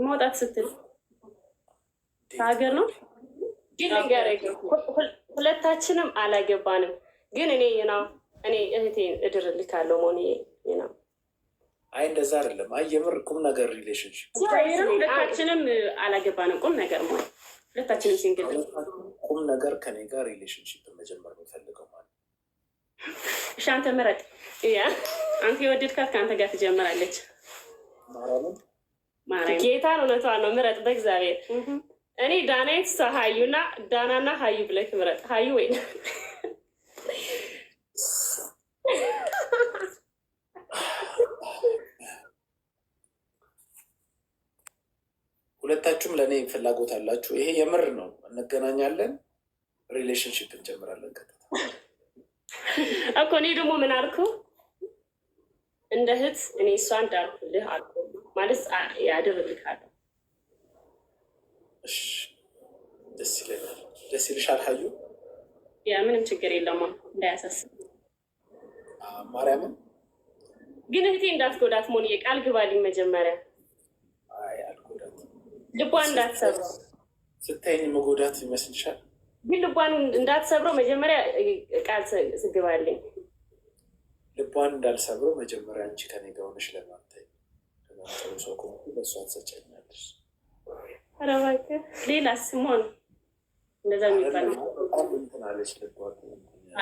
መውጣት ስትል ከሀገር ነው ግን ሁለታችንም አላገባንም። ግን እኔ እህቴን እድርልካለሁ ሞኒ ነው። አይ እንደዛ አይደለም። አይ የምር ቁም ነገር ሪሌሽንሽፕ ሁለታችንም አላገባንም። ቁም ነገር ማለት ሁለታችንም ሲንግል ቁም ነገር ከኔ ጋር ሪሌሽንሽፕ መጀመር የምፈልገው ማለት እሺ፣ አንተ ምረጥ። አንተ የወደድካት ከአንተ ጋር ትጀምራለች። ጌታን እውነቷን ነው። ምረጥ በእግዚአብሔር። እኔ ዳናይት ሀዩና ዳናና ሀዩ ብለህ ምረጥ። ሀዩ ወይ ሁለታችሁም ለእኔ ፍላጎት አላችሁ። ይሄ የምር ነው። እንገናኛለን፣ ሪሌሽንሽፕ እንጀምራለን። እኮ እኔ ደግሞ ምን አልኩ እንደ እህት እኔ እሷ እንዳልኩልህ አልኩ ማለት ያድርልካለሁ። ደስ ይለኛል። ደስ ይልሻል ሀዩ? ያ ምንም ችግር የለውም እንዳያሳስብ። ማርያምን ግን እህቴ እንዳትጎዳት ሞኒዬ ቃል ግባልኝ መጀመሪያ። ልቧን እንዳትሰብረው። ስታይኝ መጎዳት ይመስልሻል? ግን ልቧን እንዳትሰብረው መጀመሪያ ቃል ስግባልኝ። ልቧን እንዳልሰብረው መጀመሪያ አንቺ ከኔ ጋር ሆነሽ ለማታይ ለማጠሩ ሰው ከሆንኩ በእሷ ትሰጨኛለሽ። ኧረ እባክህ ሌላ ስሞን እንደዛ የሚባል ትናለች። ልቧ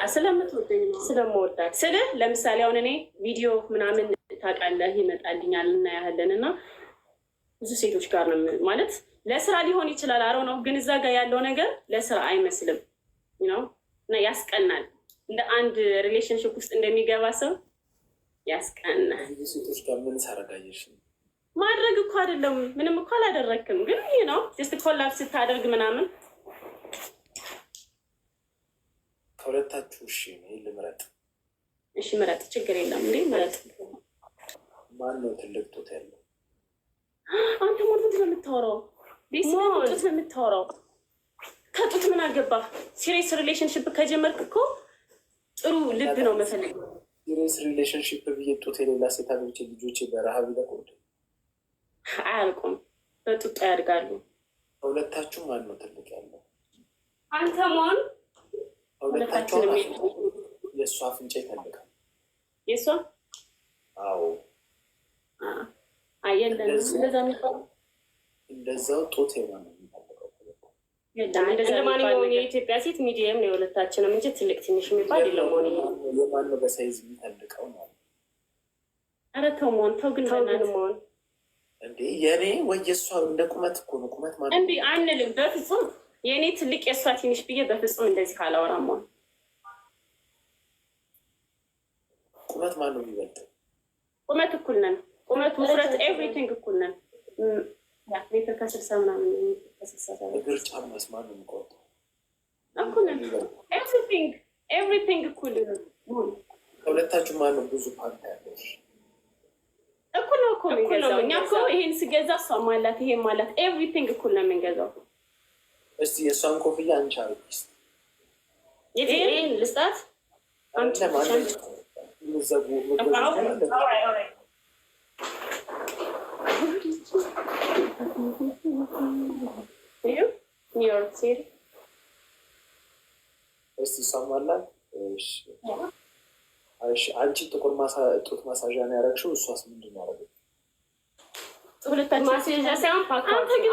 ስለምትወደኝ ነው ስለምወዳት ስልህ ለምሳሌ አሁን እኔ ቪዲዮ ምናምን ታውቃለህ ይመጣልኛል እናያለን እና ብዙ ሴቶች ጋር ነው ማለት ለስራ ሊሆን ይችላል አሮ ነው። ግን እዛ ጋር ያለው ነገር ለስራ አይመስልም ነው እና ያስቀናል። እንደ አንድ ሪሌሽንሽፕ ውስጥ እንደሚገባ ሰው ያስቀናል። ሴቶች ጋር ምን ሳረጋየሽ ማድረግ እኮ አይደለም ምንም እኮ አላደረግክም። ግን ይህ ነው ጀስት ኮላብ ስታደርግ ምናምን ከሁለታችሁ እሺ ልምረጥ? እሺ ምረጥ፣ ችግር የለም እንዴ ምረጥ። ማን ነው ትልቅ ጡት ያለው? አንተ ሞት ነው የምታወራው? ጡት ነው የምታወራው? ከጡት ምን አገባህ? ሲሪየስ ሪሌሽንሽፕ ከጀመርክ እኮ ጥሩ ልብ ነው መፈለግ። ሲሪየስ ሪሌሽንሽፕ ብዬ ጡት የሌላ ሴት አግብቼ ልጆቼ በረሃብ ይለቁ አያልቁም፣ በጡጣ ያድጋሉ። ከሁለታችሁ ማን ነው ትልቅ ያለው? አንተ ሞን ሁለታችሁ የእሷ አፍንጫ ይፈልጋል። የእሷ አዎ እንደዛው ጦት የማነው የሚፈልገው? እንደ ማንኛውም የኢትዮጵያ ሴት ሚዲየም ነው የሁለታችንም እንጂ ትልቅ ትንሽ የሚባል የለም። ሆነ የማነው በሳይዝ የሚፈልገው ነው? ኧረ ተው መሆን ተው፣ ግን መሆን እንዴ የእኔ ወይ የእሷ እንደ ቁመት እኮ ነው። ቁመት ማለት እንዲህ አንልም በፍጹም። የእኔ ትልቅ የእሷ ትንሽ ብዬ በፍጹም እንደዚህ ካላወራም መሆን ቁመት ማን ነው የሚበልጠው? ቁመት እኩል ነን። ቁመት ውፍረት ኤቭሪቲንግ እኩል ነን። ሜትር ከ60 ምናምን እግር ጫማስ ማን ነው የሚቆርጠው? እኩል ነን። ኤቭሪቲንግ እኩል ነን። ከሁለታችሁ ማን ነው ብዙ ፓንት ያለው? እኩል ነው እኮ የምንገዛው እኛ እኮ ይሄን ስገዛ እሷም አላት ይሄም አላት። ኤቭሪቲንግ እኩል ነው የምንገዛው። እስቲ የእሷን ኮፍያ አንቺ አርጊስ። ይሄን ልስጣት አንቺ ምዘጉ ኒውዮርክ ሲቲ እስቲ ሰማላት። እሺ አንቺ ጥቁር ጡት ማሳዣ ነው ያደረግሽው፣ እሷስ ምንድን ነው ያደረገው? ሁለታችን ማሳዣ ሳይሆን ፓካ። አንተ ግን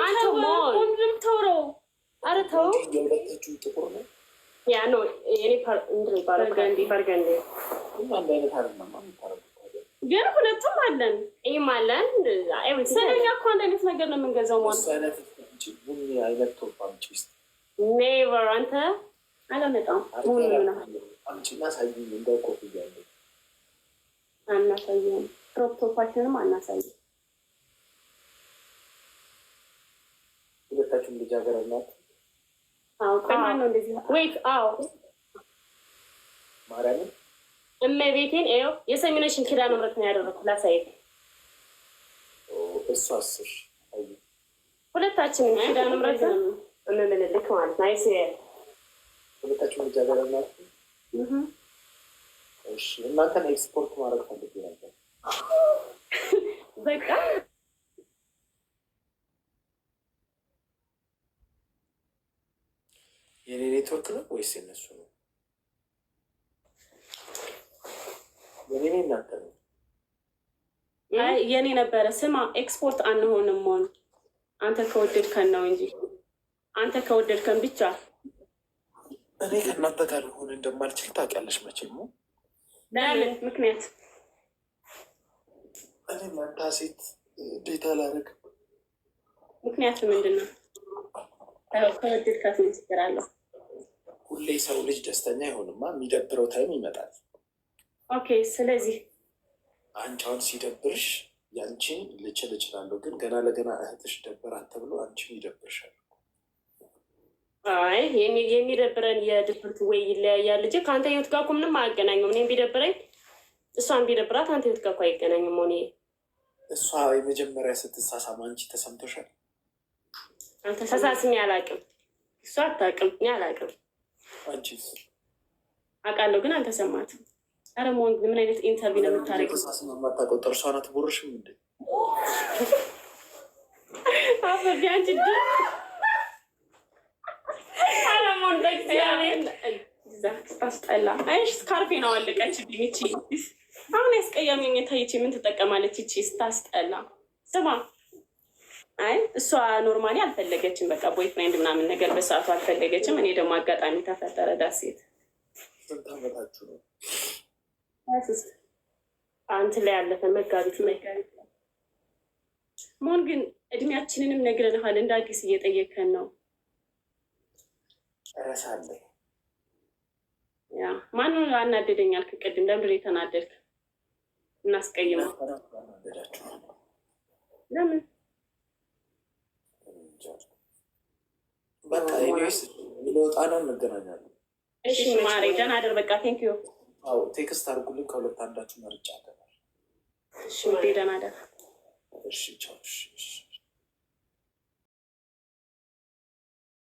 ወንድም ተውረው። ኧረ ተው። የሁለታችሁ ጥቁር ነው? ያ ነው የኔ በርገንዲ አንድ አይነት አይደለም የምታረጉት። ግን ሁለቱም አለን፣ ይህም አለን። ስለኛ እኮ አንድ አይነት ነገር ነው የምንገዛው። ማለት ቡኒ አይነት ቶፕ አምጪ እስኪ። ኔቨር አንተ አላመጣም። ቡኒ ነው አምጪና ሳይኝ እንደ ኮፍያ አለ አናሳይም። ክሮፕ ቶፓችንም አናሳይም። ሁለታችሁም ልጃገረድ ናችሁ? አዎ። ማን ነው እንደዚህ? ወይት አዎ ማርያምን እመቤቴን ይኸው የሰሚነሽን ኪዳነ ምሕረት ነው ያደረኩት። ላሳይት እሱ 10 ሁለታችንም ኪዳነ ምሕረት እምምልልክ ማለት ነው። አይሴ ሁለታችሁም ልጃገረድ ናችሁ? እሺ እናንተን ኤክስፖርት ማድረግ ፈልጌ ነበር። በቃ ኔትወርክ ነው ወይስ የነሱ ነው? የኔ እናንተ ነው? የኔ ነበረ። ስማ ኤክስፖርት አንሆንም ሆን አንተ ከወደድከን ነው እንጂ አንተ ከወደድከን ብቻ። እኔ ከእናንተ ጋር ሆን እንደማልችል ታውቂያለሽ መቼም። ለምን ምክንያት? እኔ ማታ ሴት ዴታ ላደርግ ምክንያት ምንድን ነው? ከወደድካት ምን ችግር አለው? ሁሌ ሰው ልጅ ደስተኛ አይሆንማ፣ የሚደብረው ታይም ይመጣል። ኦኬ ስለዚህ አንቺ አሁን ሲደብርሽ ያንቺን ልችል እችላለሁ፣ ግን ገና ለገና እህትሽ ደበራት ተብሎ አንቺን ይደብርሻል። አይ የሚደብረን የድብርት ወይ ይለያያል ልጅ። ከአንተ ህይወት ጋር እኮ ምንም አያገናኘውም። እኔም ቢደብረኝ እሷን ቢደብራት አንተ ህይወት ጋር እኮ አይገናኝም። ሆኔ እሷ የመጀመሪያ ስትሳሳም አንቺ ተሰምቶሻል? አንተ ተሳስሜ አላውቅም፣ እሷ አታውቅም፣ እኔ አላውቅም። አንቺስ? አውቃለሁ ግን አልተሰማትም። ኧረ መሆን ምን አይነት ኢንተርቪው ነው የምታደርገው? ተሳስማ የማታውቀው ጥርሷ ናት። ቦርሽም እንዴ አፈቢ አንቺ ድ አለሞን በእግዚአብሔር ስታስጠላ። አይሽ ስካርፌ ነው አለቀችብኝ። ይቺ አሁን ያስቀያሚኝ ታይቺ ምን ትጠቀማለች? ይቺ ስታስጠላ። ስማ አይ እሷ ኖርማሊ አልፈለገችም። በቃ ቦይፍሬንድ ምናምን ነገር በሰዓቱ አልፈለገችም። እኔ ደግሞ አጋጣሚ ተፈጠረ። ዳሴት ስንት ዓመታችሁ ነው? አንተ ላይ ያለፈ መጋቢት መሆን ግን እድሜያችንንም ነግረንሃል። እንደ አዲስ እየጠየከን ነው። እረሳለሁ። ያ ማንን አናደደኝ አልክ ቅድም? ለምንድን የተናደድክ? እናስቀይመው። ለምን? በቃ ኒስ ለወጣ ነው፣ እንገናኛለን። እሺ ማሬ ደህና አደር። በቃ ቴንኪዩ። አዎ ቴክስት አድርጉልኝ። ከሁለት አንዳችሁ መርጫ አገባል። እሺ ደህና አደር። እሺ ቻው። እሺ